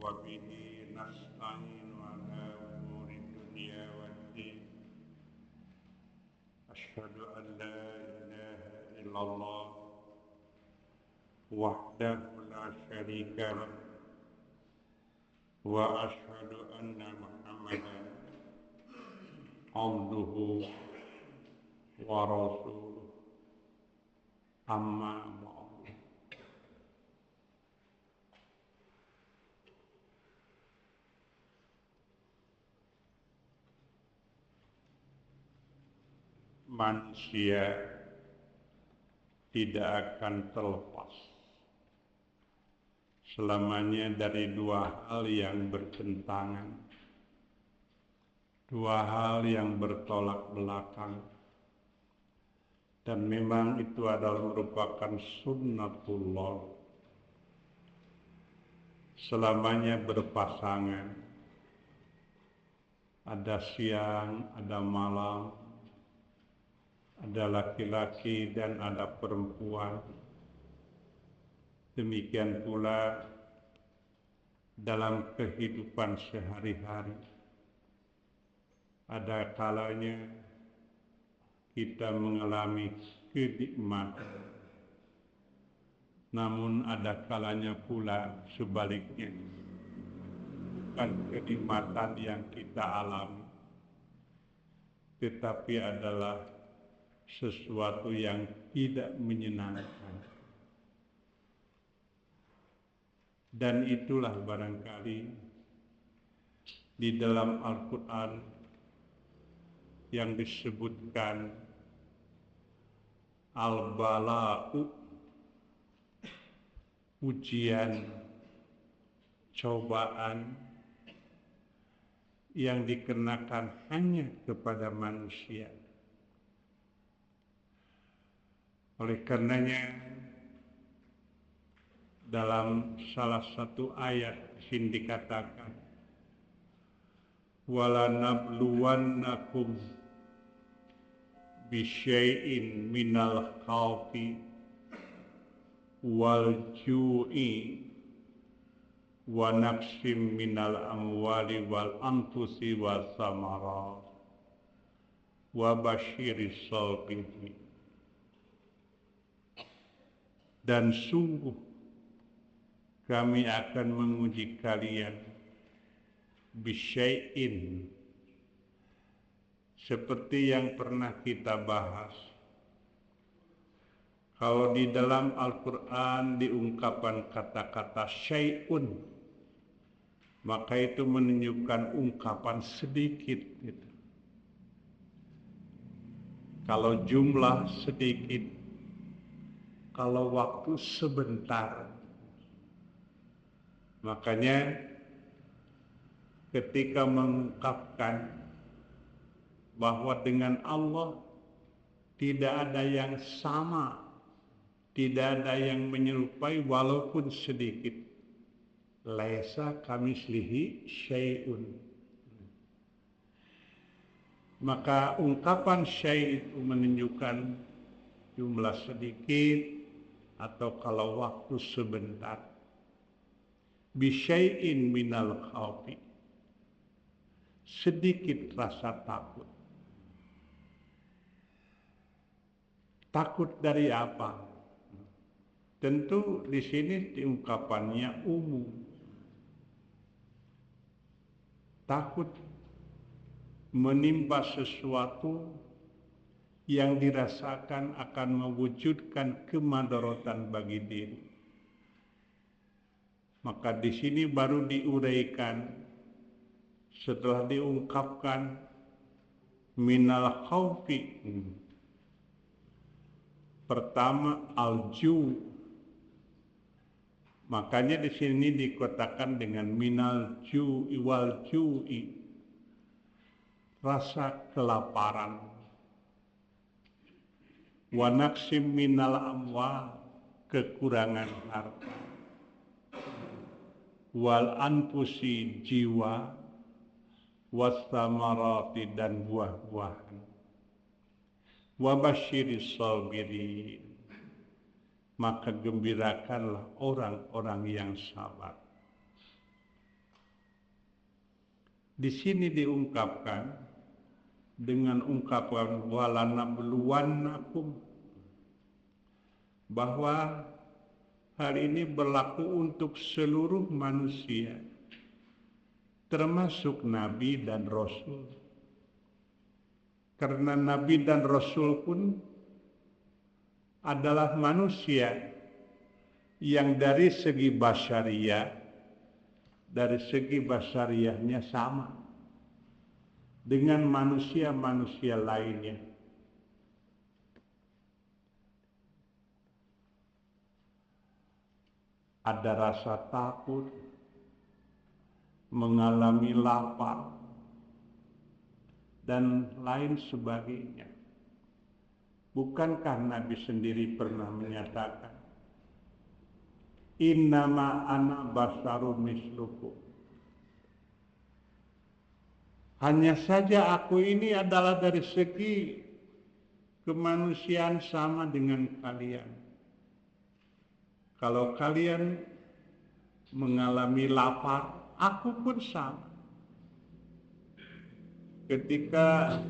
وبه نستعين على أمور الدنيا والدين أشهد أن لا إله إلا الله وحده لا شريك له وأشهد أن محمدا عبده ورسوله أما بعد manusia tidak akan terlepas selamanya dari dua hal yang bertentangan, dua hal yang bertolak belakang, dan memang itu adalah merupakan sunnatullah, selamanya berpasangan, ada siang, ada malam, ada laki-laki dan ada perempuan. Demikian pula dalam kehidupan sehari-hari. Ada kalanya kita mengalami kenikmatan, namun ada kalanya pula sebaliknya, bukan kenikmatan yang kita alami, tetapi adalah sesuatu yang tidak menyenangkan. Dan itulah barangkali di dalam Al-Quran yang disebutkan al-bala'u, ujian, cobaan yang dikenakan hanya kepada manusia. Oleh karenanya dalam salah satu ayat sini dikatakan wala nabluwannakum bisyai'in minal khawfi wal ju'i wa naqsim minal amwali wal anfusi was samarat wa basyiris sabirin. Dan sungguh kami akan menguji kalian bisyai'in, seperti yang pernah kita bahas. Kalau di dalam Al-Quran diungkapkan kata-kata syai'un, maka itu menunjukkan ungkapan sedikit gitu. Kalau jumlah sedikit, kalau waktu sebentar. Makanya ketika mengungkapkan bahwa dengan Allah tidak ada yang sama, tidak ada yang menyerupai walaupun sedikit. Laisa kamislihi syai'un. Maka ungkapan syai' itu menunjukkan jumlah sedikit atau kalau waktu sebentar. Bisyai'in minal khawfi, sedikit rasa takut. Takut dari apa? Tentu di sini diungkapannya umum. Takut menimpa sesuatu yang dirasakan akan mewujudkan kemadharatan bagi diri. Maka di sini baru diuraikan setelah diungkapkan minal khawfi. Pertama al-ju'. Makanya di sini dikatakan dengan minal ju'i wal ju'i, rasa kelaparan. Wa naqsim minal amwal, kekurangan harta. Wal anfusi, jiwa. Was-samarati, dan buah-buahan. Wa basyiris sabirin, maka gembirakanlah orang-orang yang sabar. Di sini diungkapkan dengan ungkapan walanabluwannakum, bahwa hal ini berlaku untuk seluruh manusia, termasuk Nabi dan Rasul. Karena Nabi dan Rasul pun adalah manusia yang dari segi basyariahnya sama dengan manusia-manusia lainnya. Ada rasa takut, mengalami lapar, dan lain sebagainya. Bukankah Nabi sendiri pernah menyatakan, innama ana basarun mislukum, hanya saja aku ini adalah dari segi kemanusiaan sama dengan kalian. Kalau kalian mengalami lapar, aku pun sama. Ketika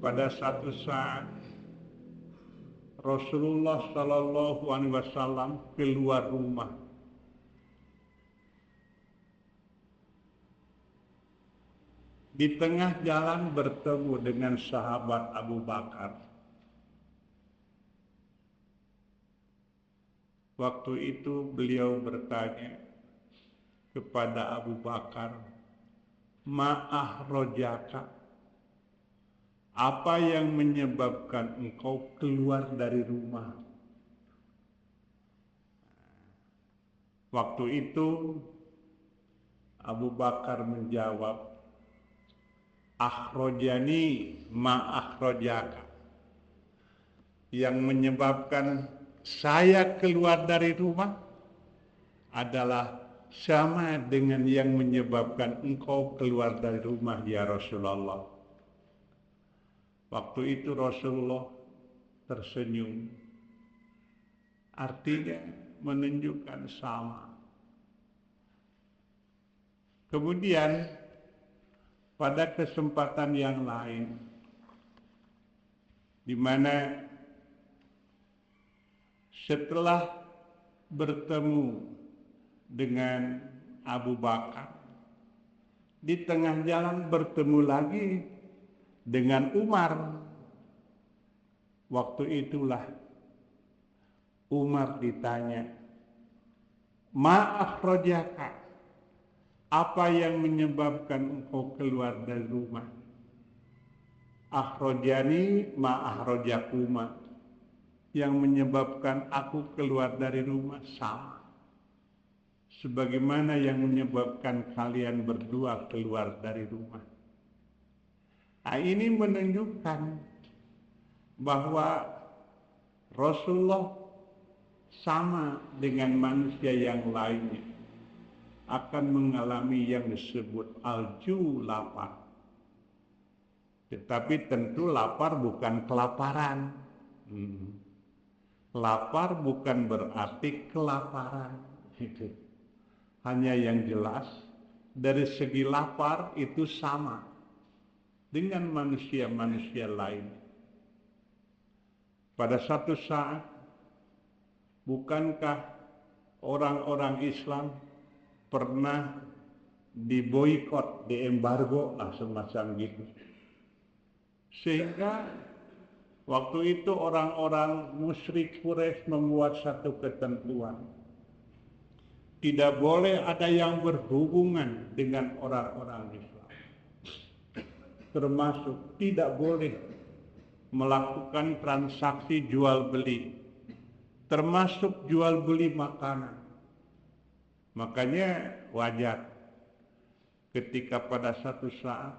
pada satu saat Rasulullah Shallallahu Alaihi Wasallam keluar rumah, di tengah jalan bertemu dengan sahabat Abu Bakar. Waktu itu beliau bertanya kepada Abu Bakar, ma'ah rojaka, apa yang menyebabkan engkau keluar dari rumah? Waktu itu Abu Bakar menjawab, akhrojani ma'akhrojaka, yang menyebabkan saya keluar dari rumah adalah sama dengan yang menyebabkan engkau keluar dari rumah, ya Rasulullah. Waktu itu Rasulullah tersenyum, artinya menunjukkan sama. Kemudian pada kesempatan yang lain, di mana setelah bertemu dengan Abu Bakar, di tengah jalan bertemu lagi dengan Umar. Waktu itulah Umar ditanya, ma'akhrojaka, apa yang menyebabkan engkau keluar dari rumah? Akhrojani ma'akhrojakuma, yang menyebabkan aku keluar dari rumah sama sebagaimana yang menyebabkan kalian berdua keluar dari rumah. Nah, ini menunjukkan bahwa Rasulullah sama dengan manusia yang lainnya akan mengalami yang disebut alju, lapar. Tetapi tentu lapar bukan kelaparan. Lapar bukan berarti kelaparan. Hanya yang jelas dari segi lapar itu sama dengan manusia-manusia lain. Pada satu saat, bukankah orang-orang Islam pernah diboikot, diembargo lah semacam gitu. Sehingga waktu itu orang-orang musyrik Quraisy membuat satu ketentuan. Tidak boleh ada yang berhubungan dengan orang-orang Islam. Termasuk tidak boleh melakukan transaksi jual beli. Termasuk jual beli makanan. Makanya wajar ketika pada satu saat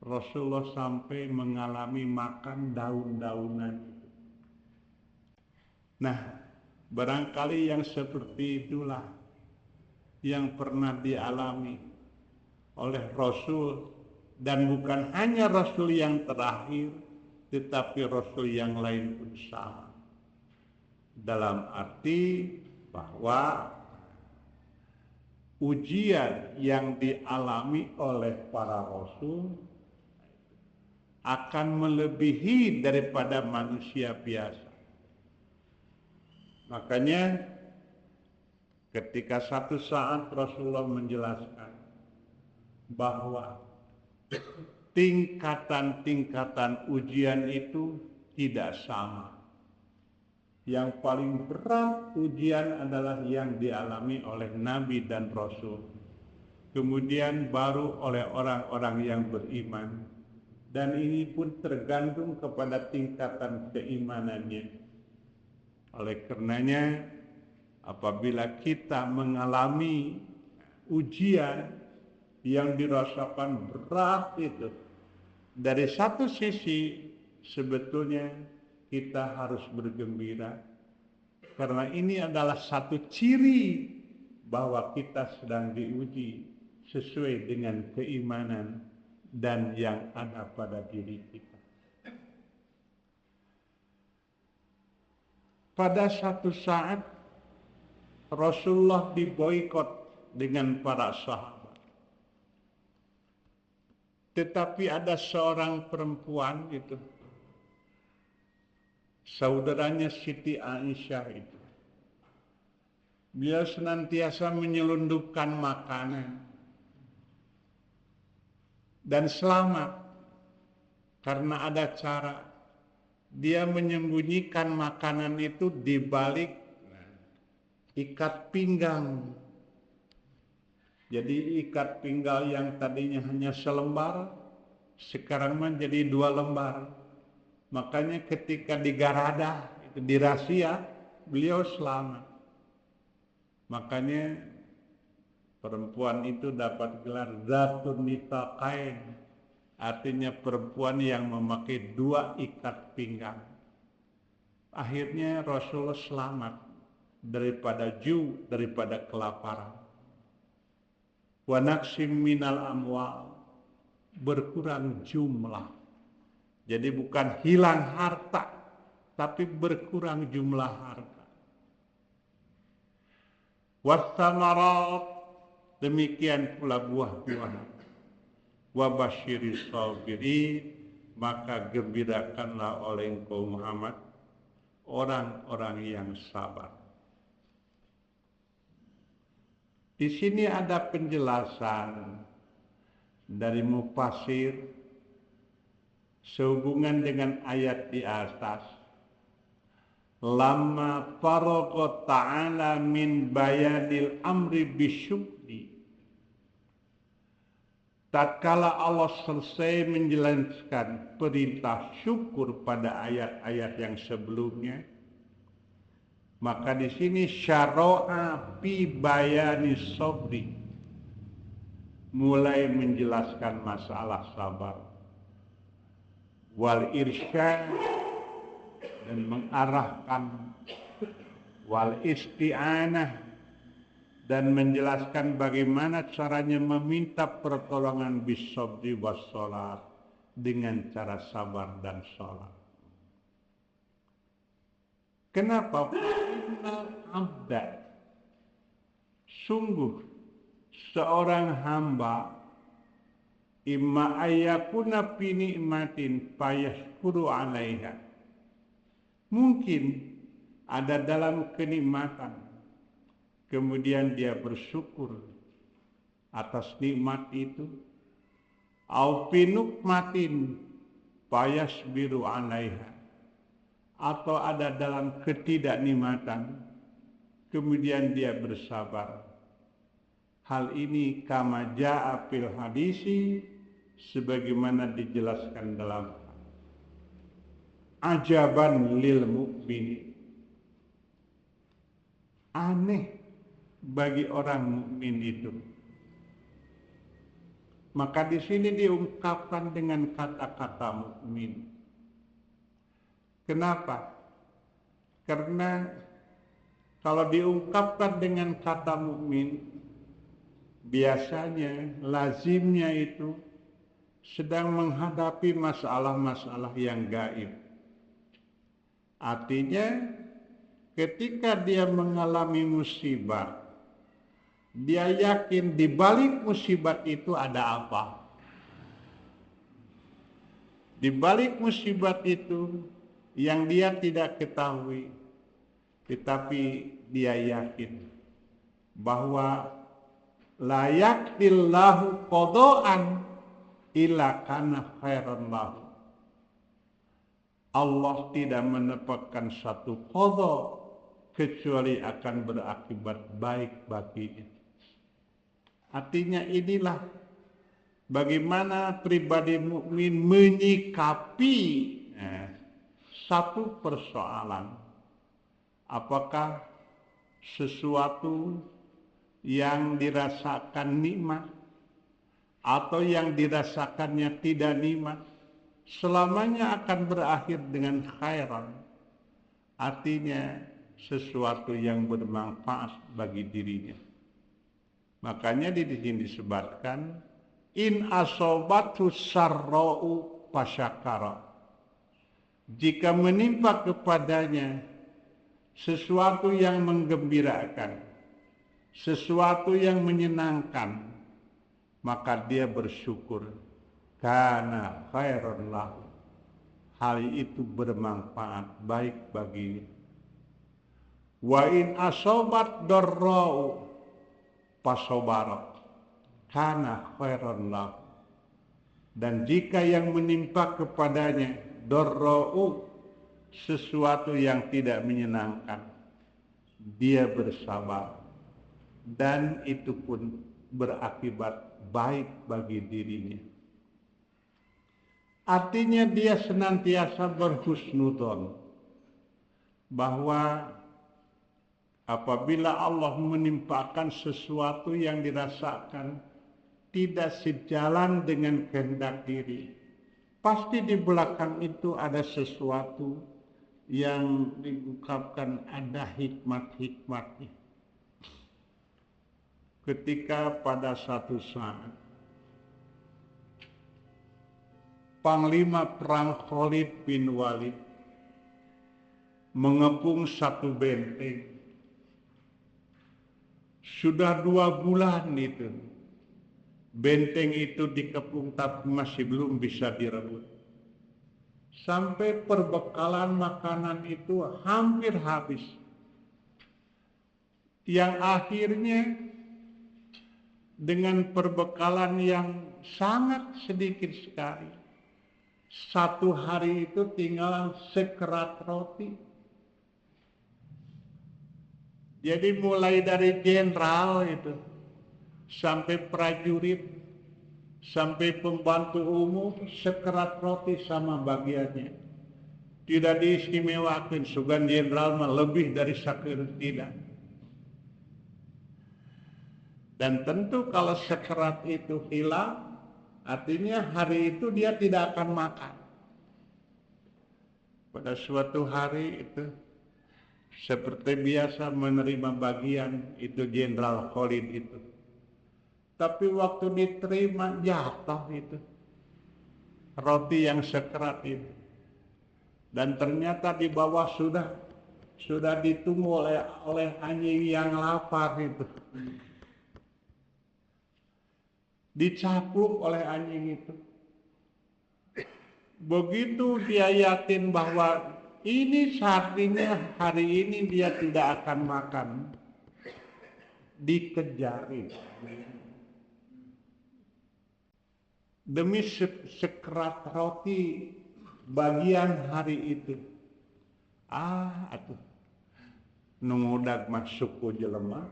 Rasulullah sampai mengalami makan daun-daunan. Nah, barangkali yang seperti itulah yang pernah dialami oleh Rasul, dan bukan hanya Rasul yang terakhir, tetapi Rasul yang lain pun sama. Dalam arti bahwa ujian yang dialami oleh para rasul akan melebihi daripada manusia biasa. Makanya ketika satu saat Rasulullah menjelaskan bahwa tingkatan-tingkatan ujian itu tidak sama. Yang paling berat ujian adalah yang dialami oleh Nabi dan Rasul. Kemudian baru oleh orang-orang yang beriman. Dan ini pun tergantung kepada tingkatan keimanannya. Oleh karenanya, apabila kita mengalami ujian yang dirasakan berat itu, dari satu sisi sebetulnya kita harus bergembira, karena ini adalah satu ciri bahwa kita sedang diuji sesuai dengan keimanan dan yang ada pada diri kita. Pada satu saat Rasulullah diboikot dengan para sahabat. Tetapi ada seorang perempuan itu, saudaranya Siti Aisyah itu. Beliau senantiasa menyelundupkan makanan dan selamat karena ada cara. Dia menyembunyikan makanan itu di balik ikat pinggang. Jadi ikat pinggang yang tadinya hanya selembar, sekarang menjadi 2 lembar. Makanya ketika digaradah, itu dirahasia, beliau selamat. Makanya perempuan itu dapat gelar Zatun Nitaqain, artinya perempuan yang memakai 2 ikat pinggang. Akhirnya Rasulullah selamat daripada daripada kelaparan. Wa naqsim minal amwal, berkurang jumlah. Jadi bukan hilang harta, tapi berkurang jumlah harta. Wassamarat, demikian pula buah-buahan. Wabasyiris sabirin, maka gembirakanlah oleh engkau Muhammad orang-orang yang sabar. Di sini ada penjelasan dari mufassir sehubungan dengan ayat di atas. Lamma faragha ta'ala min bayanil amri bisyukri, tatkala Allah selesai menjelaskan perintah syukur pada ayat-ayat yang sebelumnya, maka di sini syara'a fi bayani sabri, mulai menjelaskan masalah sabar, wal irsyad, dan mengarahkan, wal isti'anah, dan menjelaskan bagaimana caranya meminta pertolongan bisabri wassalat, dengan cara sabar dan sholat. Kenapa? Innal abda, sungguh seorang hamba, imma ayyakuna fi ni'matin fayashkuru 'alaiha, mungkin ada dalam kenikmatan, kemudian dia bersyukur atas nikmat itu. Au fi nukmatin fayasbiru 'alaiha, atau ada dalam ketidaknikmatan, kemudian dia bersabar. Hal ini kama ja'a fil hadisi, sebagaimana dijelaskan dalam ajaban lil mukmin, aneh bagi orang mukmin itu. Maka di sini diungkapkan dengan kata-kata mukmin. Kenapa? Karena kalau diungkapkan dengan kata mukmin, biasanya lazimnya itu sedang menghadapi masalah-masalah yang gaib. Artinya ketika dia mengalami musibah Dia yakin di balik musibat itu ada apa. Di balik musibat itu yang dia tidak ketahui, tetapi dia yakin bahwa la yakdillahu qada'an illa kana khairan lahu. Allah tidak menetapkan satu qada kecuali akan berakibat baik baginya. Artinya inilah bagaimana pribadi mukmin menyikapi satu persoalan. Apakah sesuatu yang dirasakan nikmat atau yang dirasakannya tidak nikmat selamanya akan berakhir dengan khairan. Artinya sesuatu yang bermanfaat bagi dirinya. Makanya di sini disebutkan in asobatu sarra'u fasyakara. Jika menimpa kepadanya sesuatu yang menggembirakan, sesuatu yang menyenangkan, maka dia bersyukur. Kana khairan lahu. Hal itu bermanfaat baik baginya. Wa in asobat darra'u fasobara. Kana khairan lahu. Dan jika yang menimpa kepadanya darra'u, sesuatu yang tidak menyenangkan, dia bersabar. Dan itu pun berakibat baik bagi dirinya. Artinya dia senantiasa berhusnudzon bahwa apabila Allah menimpakan sesuatu yang dirasakan tidak sejalan dengan kehendak diri, pasti di belakang itu ada sesuatu yang diungkapkan, ada hikmat-hikmatnya. Ketika pada satu saat Panglima Perang Khalid bin Walid mengepung satu benteng. Sudah 2 bulan itu benteng itu dikepung tapi masih belum bisa direbut. Sampai perbekalan makanan itu hampir habis. Yang akhirnya dengan perbekalan yang sangat sedikit sekali, 1 hari itu tinggal sekerat roti. Jadi mulai dari jenderal itu, sampai prajurit, sampai pembantu umum, sekerat roti sama bagiannya. Tidak diistimewakan, sugan jenderal mah lebih dari sakeut tidak. Dan tentu kalau sekerat itu hilang, artinya hari itu dia tidak akan makan. Pada suatu hari itu seperti biasa menerima bagian itu Jenderal Khalid itu. Tapi waktu diterima jatuh itu roti yang sekerat itu. Dan ternyata di bawah sudah ditunggu oleh anjing yang lapar itu. Dicapluk oleh anjing itu. Begitu dia yakin bahwa ini saatnya hari ini dia tidak akan makan, dikejarin demi sekerat roti bagian hari itu. Atuh nungudag masuk ku jelema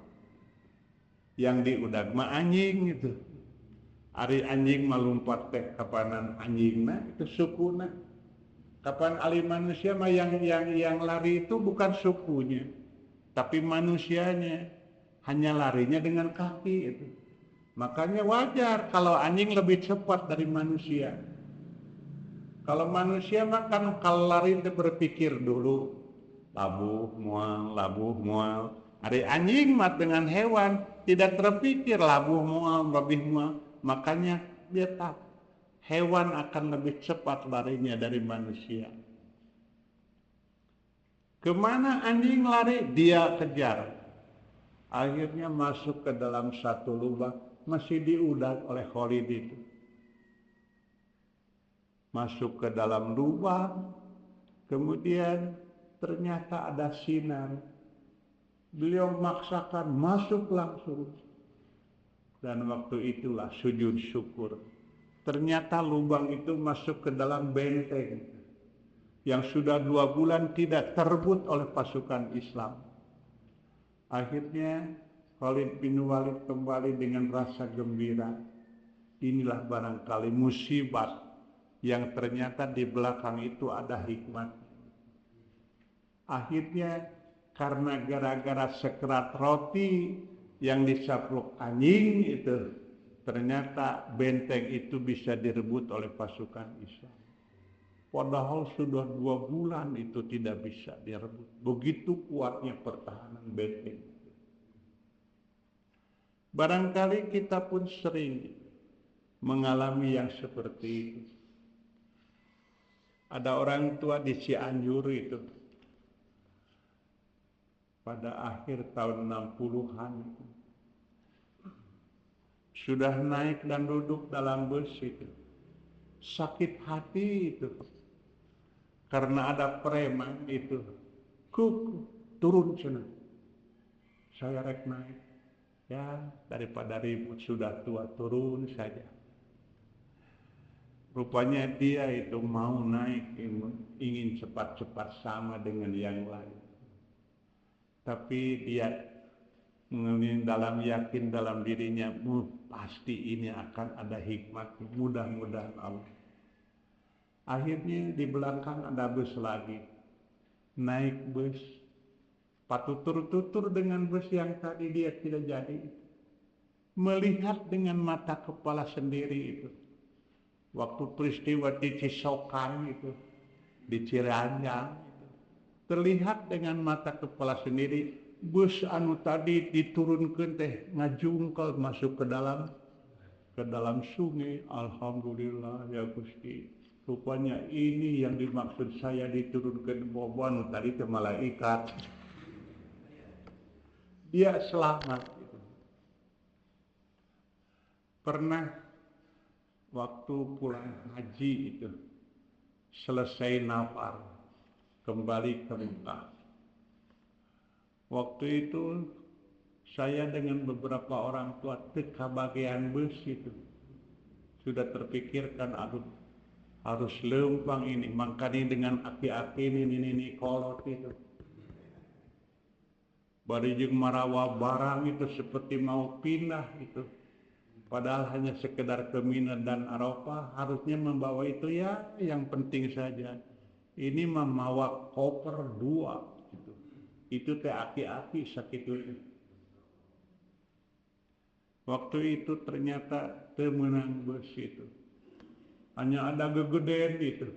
yang diudag mah anjing itu. Ari anjing malumpat teh kapanan anjingna itu sukuna. Kapan ali manusia mah yang lari itu bukan sukunya, tapi manusianya, hanya larinya dengan kaki itu. Makanya wajar kalau anjing lebih cepat dari manusia. Kalau manusia mah kan kalau lari itu berpikir dulu, labuh mual. Ari anjing mah dengan hewan tidak terpikir labuh mual, babih mual. Makanya dia tahu hewan akan lebih cepat larinya dari manusia. Kemana anjing lari? Dia kejar. Akhirnya masuk ke dalam satu lubang, masih diudak oleh Khalid itu. Masuk ke dalam lubang, kemudian ternyata ada sinar. Beliau maksakan masuk langsung. Dan waktu itulah sujud syukur. Ternyata lubang itu masuk ke dalam benteng yang sudah 2 bulan tidak terebut oleh pasukan Islam. Akhirnya Khalid bin Walid kembali dengan rasa gembira. Inilah barangkali musibah yang ternyata di belakang itu ada hikmat. Akhirnya karena gara-gara sekerat roti yang disaplok anjing itu, ternyata benteng itu bisa direbut oleh pasukan Islam. Padahal sudah 2 bulan itu tidak bisa direbut. Begitu kuatnya pertahanan benteng. Barangkali kita pun sering mengalami yang seperti itu. Ada orang tua di Cianjur itu, pada akhir tahun 60-an sudah naik dan duduk dalam bus itu. Sakit hati itu. Karena ada preman itu. Turun sana. Saya rek naik. Ya, daripada ribut sudah tua, turun saja. Rupanya dia itu mau naik, ingin cepat-cepat sama dengan yang lain. Tapi dia dalam yakin dalam dirinya, pasti ini akan ada hikmat, mudah-mudahan Allah. Akhirnya di belakang ada bus lagi, naik bus, patutur-tutur dengan bus yang tadi dia tidak jadi. Melihat dengan mata kepala sendiri itu, waktu peristiwa di Cisokan itu, di Ciranjang, terlihat dengan mata kepala sendiri, bus anu tadi diturunkan teh ngajungkel masuk ke dalam sungai. Alhamdulillah ya Gusti. Rupanya ini yang dimaksud saya diturunkan bawa anu tadi ke malaikat. Dia selamat. Pernah waktu pulang haji itu, selesai nafar, kembali ke Mekah. Waktu itu saya dengan beberapa orang tua teka bagian bus itu sudah terpikirkan, aduh harus lempang ini, makanya dengan aki-aki ini kolot itu. Baru jeung marawa barang itu seperti mau pindah itu. Padahal hanya sekedar ke Mina dan Arafah, harusnya membawa itu ya yang penting saja. Ini membawa koper 2 gitu. Itu teh aki-aki sakitu. Waktu itu ternyata temenang bus itu. Hanya ada gegedean itu.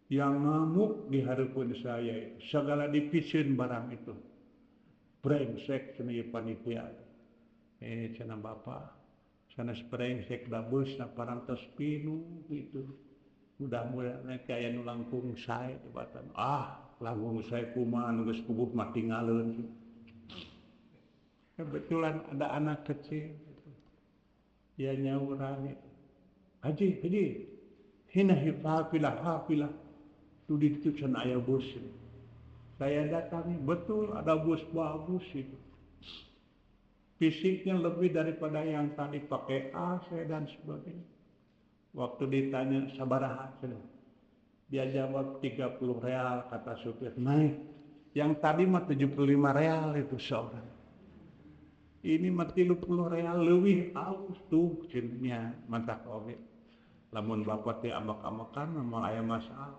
Yang ngamuk di hadapan saya. Segala dipisin barang itu. Brengsek cenah panitia. Cenah bapak. Sana brengsek da bus na parantos pinu gitu. Mudah-mudahan kayak nu langkung sae tebatan. Langkung sae kumaha nu geus puguh mah tinggalin. Kebetulan ada anak kecil gitu. Dia nyauran itu. Haji, hina hafilah. Tu ditu can aya bus. Saya datangi, betul ada bus bagus itu. Fisiknya lebih daripada yang tadi pakai AC dan sebagainya. Waktu ditanya sabaraha cenah. Dia jawab 30 real kata supir. Naik. Yang tadi mah 75 real itu seorang. Ini mah 30 real leuwih aus tuh cenanya mantak oge. Lamun bapak teh ambak-ambakan mah aya masalah.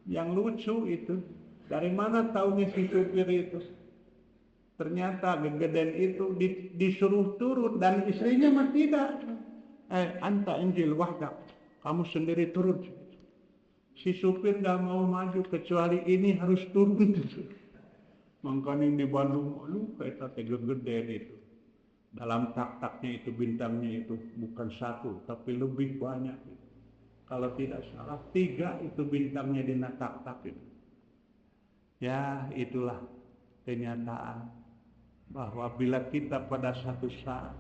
Yang lucu itu, dari mana taunya si supir itu? Ternyata gegeden itu disuruh turun dan istrinya mah tidak. Anta Injil wahdak, kamu sendiri turun. Si supir gak mau maju kecuali ini harus turun. Makanya di Bandung, kita gegeden itu. Dalam tak-taknya itu bintangnya itu bukan 1 tapi lebih banyak. Kalau tidak salah 3 itu bintangnya di tak-tak itu. Ya itulah kenyataan. bahwa bila kita pada satu saat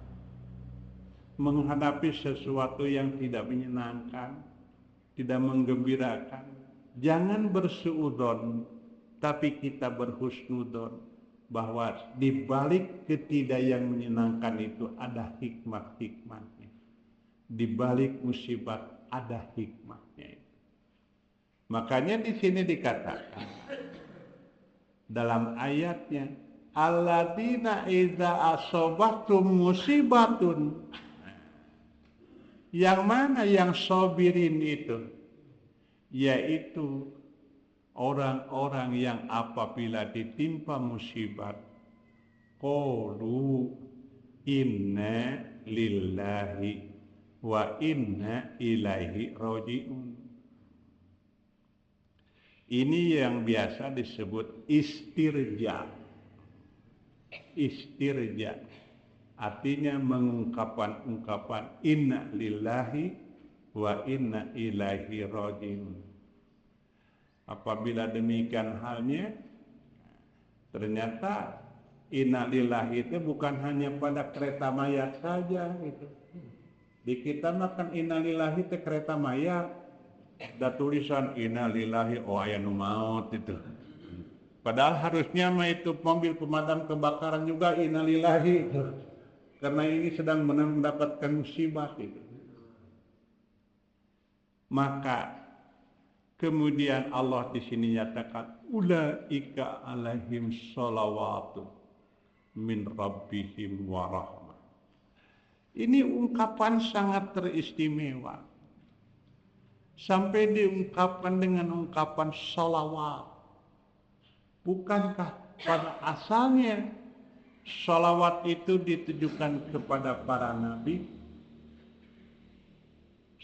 menghadapi sesuatu yang tidak menyenangkan, tidak menggembirakan, jangan bersuudzon, tapi kita berhusnudzon bahwa di balik ketidak yang menyenangkan itu ada hikmah-hikmahnya. Di balik musibah ada hikmahnya. Makanya di sini dikatakan dalam ayatnya, alladzina idza asobatum musibatun. Yang mana yang sabirin itu? Yaitu orang-orang yang apabila ditimpa musibah, qalu inna lillahi wa inna ilaihi raji'un. Ini yang biasa disebut istirja. Istirja artinya mengungkapkan inna lillahi wa inna ilaihi raji'un. Apabila demikian halnya, ternyata inna lillahi itu bukan hanya pada kereta mayat saja gitu. Di kita makan inna lillahi itu kereta mayat, ada tulisan inna lillahi oh aya nu maut itu. Padahal harusnya mah itu mobil pemadam kebakaran juga inna lillahi itu. Karena ini sedang mendapatkan musibah itu. Maka kemudian Allah di sini nyatakan ulaika alaihim sholawatu min rabbihim wa rahmah. Ini ungkapan sangat teristimewa. Sampai diungkapkan dengan ungkapan sholawat. Bukankah pada asalnya sholawat itu ditujukan kepada para nabi?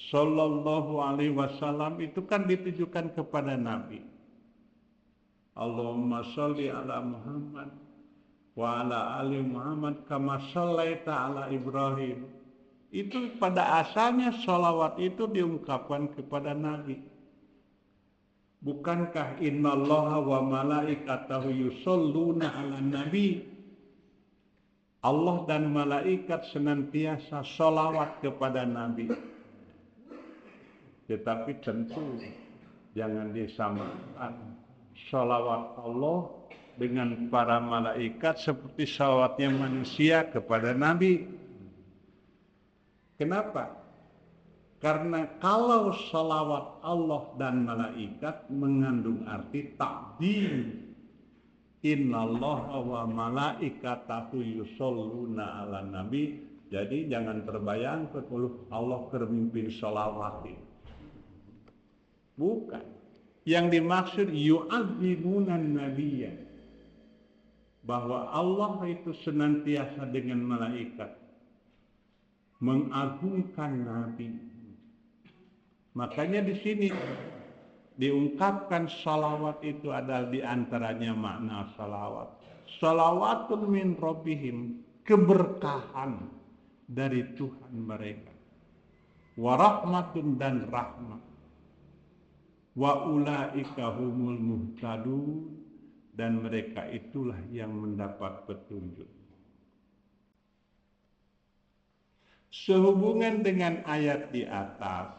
Sallallahu alaihi wasallam itu kan ditujukan kepada nabi. Allahumma sholli ala Muhammad wa ala ali Muhammad kama shallaita ala Ibrahim. Itu pada asalnya sholawat itu diungkapkan kepada nabi. Bukankah innallaha wa malaikatahu yusholluna ala nabi? Allah dan malaikat senantiasa sholawat kepada Nabi. Tetapi tentu jangan disamakan sholawat Allah dengan para malaikat seperti sholawatnya manusia kepada Nabi. Kenapa? Karena kalau sholawat Allah dan malaikat mengandung arti takdim. Innallaha wa malaikatahu yusholluna ala nabi. Jadi jangan terbayang kalau Allah kermimpin sholawat. Bukan. Yang dimaksud yu'azzimunan nabiyya. Bahwa Allah itu senantiasa dengan malaikat mengagungkan nabi. Makanya di sini diungkapkan salawat itu adalah diantaranya makna salawat. Salawatun min rabbihim, keberkahan dari Tuhan mereka. Warahmatun dan rahmat. Wa ulaika humul muhtadun, dan mereka itulah yang mendapat petunjuk. Sehubungan dengan ayat di atas,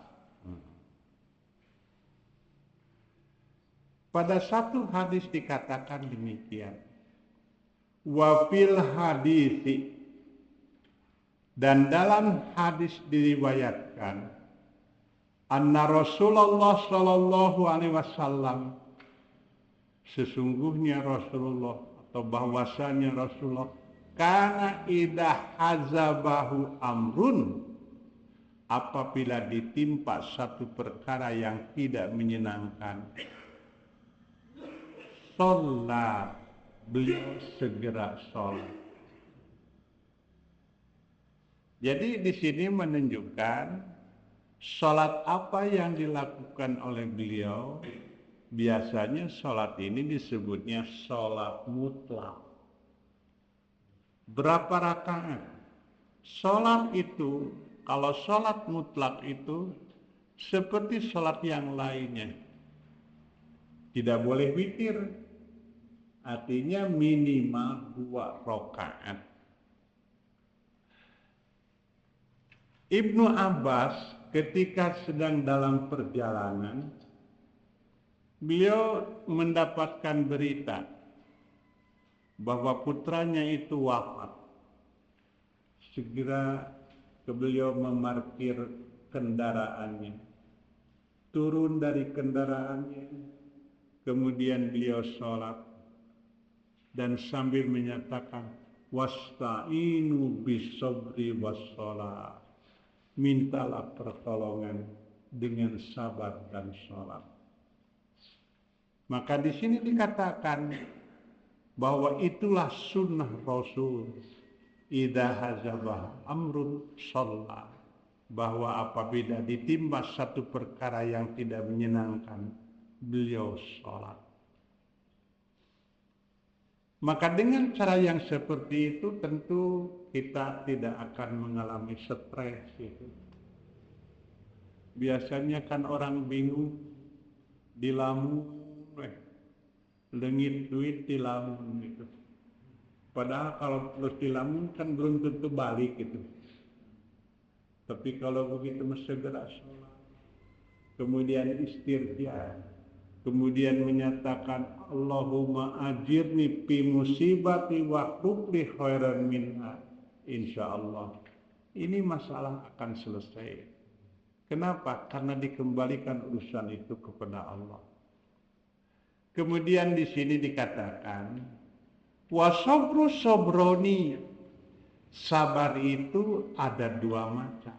pada satu hadis dikatakan demikian. Wa fil hadisi, dan dalam hadis diriwayatkan anna Rasulullah sallallahu alaihi wasallam, sesungguhnya Rasulullah atau bahwasanya Rasulullah kana idza hazabahu amrun, apabila ditimpa satu perkara yang tidak menyenangkan, sholat, beliau segera sholat. Jadi di sini menunjukkan sholat apa yang dilakukan oleh beliau. Biasanya sholat ini disebutnya sholat mutlak. Berapa rakaat? Sholat itu, kalau sholat mutlak itu seperti sholat yang lainnya. Tidak boleh witir. Artinya minimal 2 rakaat. Ibnu Abbas ketika sedang dalam perjalanan, beliau mendapatkan berita bahwa putranya itu wafat. Segera beliau memarkir kendaraannya, turun dari kendaraannya, kemudian beliau sholat dan sambil menyatakan wasta'inu bis-sabri was-shalah, mintalah pertolongan dengan sabar dan sholat. Maka di sini dikatakan bahwa itulah sunnah Rasul, idza hazabah amrun shalla, bahwa apabila ditimpa satu perkara yang tidak menyenangkan, beliau sholat. Maka dengan cara yang seperti itu tentu kita tidak akan mengalami stres itu. Biasanya kan orang bingung dilamun, lengit duit dilamun gitu. Padahal kalau terus dilamun kan belum tentu balik gitu. Tapi kalau begitu segera sholat, kemudian istirja, kemudian menyatakan Allahumma ajirni fi musibati wa qubli khairan minha, insyaallah ini masalah akan selesai. Kenapa? Karena dikembalikan urusan itu kepada Allah. Kemudian di sini dikatakan wasabru sabroni, sabar itu ada 2 macam.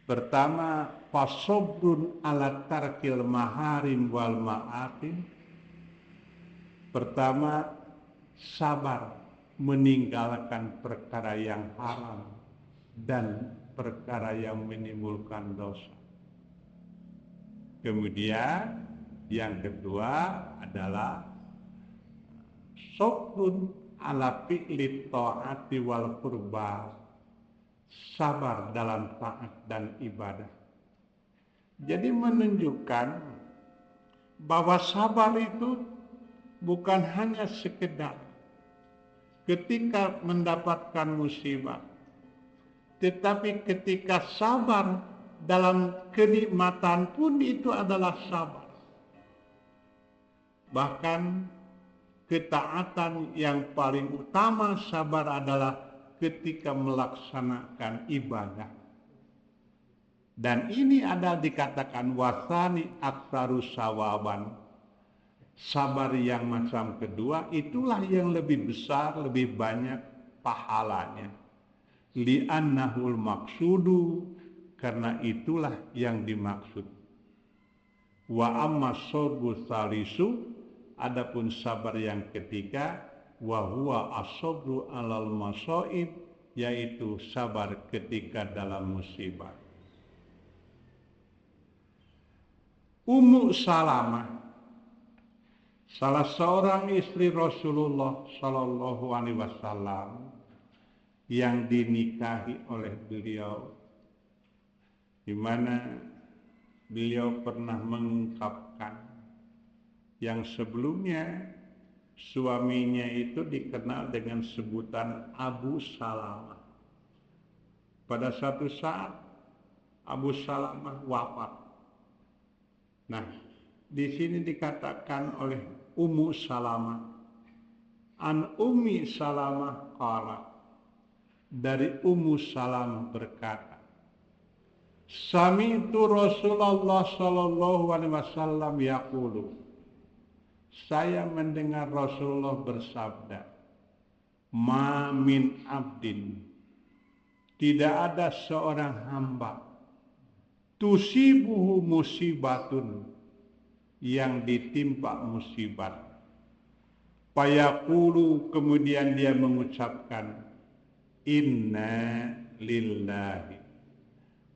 Pertama, fasobrun ala tarkil maharim wal ma'atim. Pertama, sabar meninggalkan perkara yang haram dan perkara yang menimbulkan dosa. Kemudian yang kedua adalah sobrun ala fi'li ta'ati wal qurba, sabar dalam taat dan ibadah. Jadi menunjukkan bahwa sabar itu bukan hanya sekedar ketika mendapatkan musibah, tetapi ketika sabar dalam kenikmatan pun itu adalah sabar. Bahkan ketaatan yang paling utama sabar adalah ketika melaksanakan ibadah. Dan ini adalah dikatakan wasani aktsaru sawaban. Sabar yang macam kedua itulah yang lebih besar, lebih banyak pahalanya. Li'annahul maksudu, karena itulah yang dimaksud. Wa amma sabru salisu, adapun sabar yang ketiga, wa huwa as-sabru 'alal masaib, yaitu sabar ketika dalam musibah. Ummu Salamah, salah seorang istri Rasulullah sallallahu alaihi wasallam yang dinikahi oleh beliau, di mana beliau pernah mengungkapkan yang sebelumnya suaminya itu dikenal dengan sebutan Abu Salamah. Pada satu saat Abu Salamah wafat. Nah, di sini dikatakan oleh Ummu Salamah, an Ummi Salamah qala, dari Ummu Salamah berkata, sami'tu Rasulullah sallallahu alaihi wasallam yaqulu, saya mendengar Rasulullah bersabda, ma min abdin, tidak ada seorang hamba, tusibuhu musibatun, yang ditimpa musibat, fayaqulu, kemudian dia mengucapkan, inna lillahi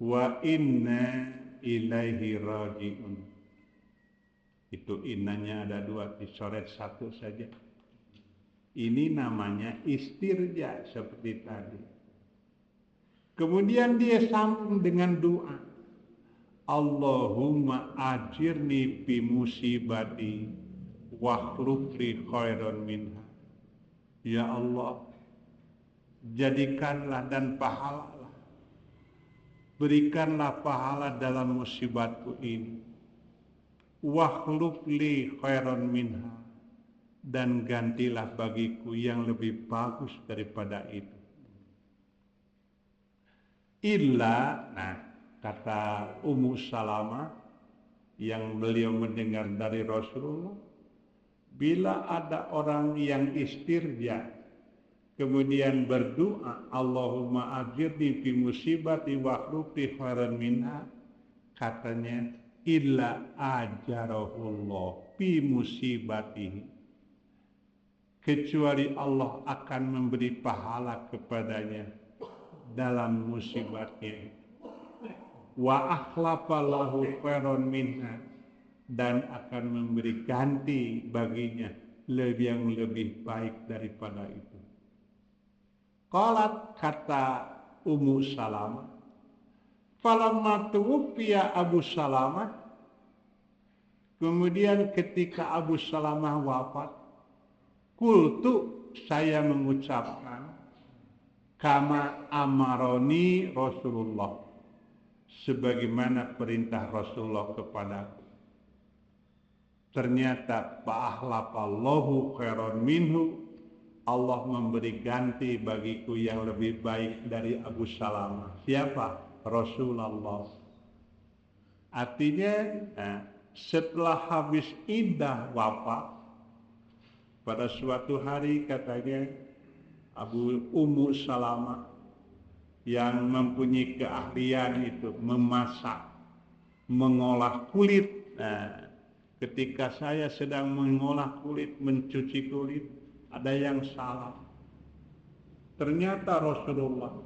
wa inna ilaihi raji'un. Itu innanya ada 2, dicoret 1 saja. Ini namanya istirja seperti tadi. Kemudian dia sambung dengan doa, Allahumma ajirni fi musibati wakhluf li khairan minha. Ya Allah, jadikanlah dan pahalalah, berikanlah pahala dalam musibatku ini. Wakhluf li khairan minha, dan gantilah bagiku yang lebih bagus daripada itu. Illa, nah kata Ummu Salamah yang beliau mendengar dari Rasulullah, bila ada orang yang istirja kemudian berdoa, Allahumma ajirni fi musibati wakhluf li khairan minha, katanya illa ajarahullah fi musibatihi, kecuali Allah akan memberi pahala kepadanya dalam musibatnya. Wa akhlafa lahu khairan minha, dan akan memberi ganti baginya yang lebih baik daripada itu. Qalat, kata Ummu Salamah, falamma tuwfiya Abu Salamah, kemudian ketika Abu Salamah wafat, qultu, saya mengucapkan, kama amaroni Rasulullah, sebagaimana perintah Rasulullah kepadaku. Ternyata fa'ahlafallahu khairan minhu, Allah memberi ganti bagiku yang lebih baik dari Abu Salamah. Siapa? Rasulullah. Artinya setelah habis iddah wafat, pada suatu hari katanya Ummu Salamah yang mempunyai keahlian itu memasak, mengolah kulit. Nah, ketika saya sedang mengolah kulit, mencuci kulit, ada yang salah. Ternyata Rasulullah,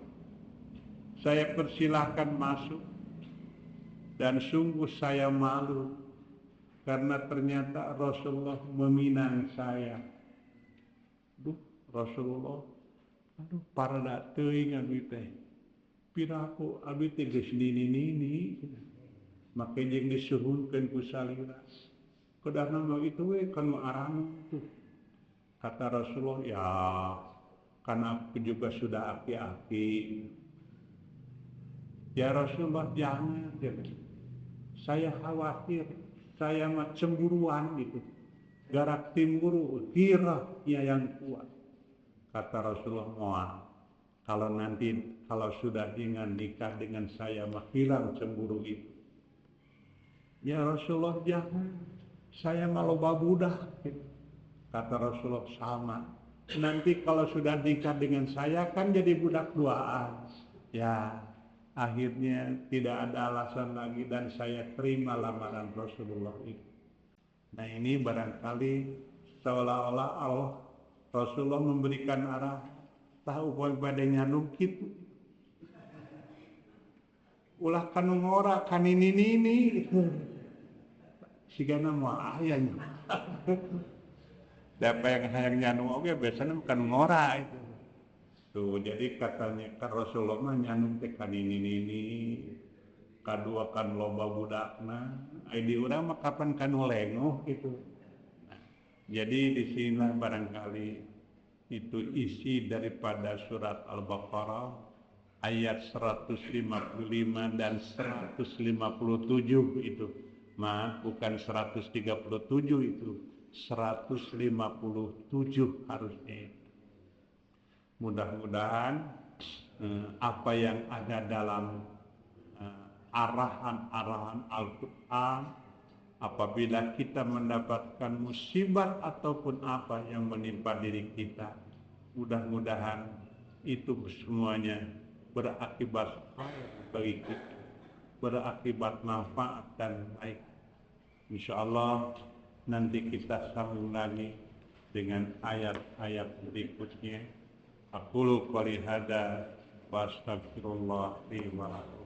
saya persilahkan masuk, dan sungguh saya malu karena ternyata Rasulullah meminang saya. Rasulullah, aduh parada teuing abdi teh. Piraku abdi teh geus nini-nini. Make jeung disuhunkeun ku salira. Kedarna mah itu we kan arang tuh. Kata Rasulullah, ya karena aku juga sudah aki-aki. Ya Rasulullah, jangan. Saya khawatir, saya mah cemburuan gitu. Garak timburu, hirahnya yang kuat. Kata Rasulullah, moal. Kalau sudah dengan nikah dengan saya mah hilang cemburu itu. Ya Rasulullah, jangan. Saya mah loba budak. Kata Rasulullah, sama. Nanti kalau sudah nikah dengan saya kan jadi budak duaan. Ya, akhirnya tidak ada alasan lagi dan saya terima lamaran Rasulullah itu. Nah ini barangkali seolah-olah Allah Rasulullah memberikan arah, tahu pada nyandung kitu. Ulah kanu ngora kaninini sigana moal ayanya. Siapa yang hayang nyandung oge biasanya bukan ngora itu. Tuh jadi katanya kan Rasulullah mah nyandung teh kaninini, kadua kan loba budakna, ai di urang mah kapan kanu lengoh gitu. Nah, jadi di sini barangkali itu isi daripada surat Al-Baqarah ayat 155 dan 157 itu. Maaf, bukan 137 itu. 157 harusnya. Mudah-mudahan apa yang ada dalam arahan-arahan Al-Quran, apabila kita mendapatkan musibat ataupun apa yang menimpa diri kita, mudah-mudahan itu semuanya berakibat baik bagi kita, berakibat manfaat dan baik. Insyaallah nanti kita sambung lagi dengan ayat-ayat berikutnya. Aqulu qouli hadza wa astaghfirullah li wa lakum.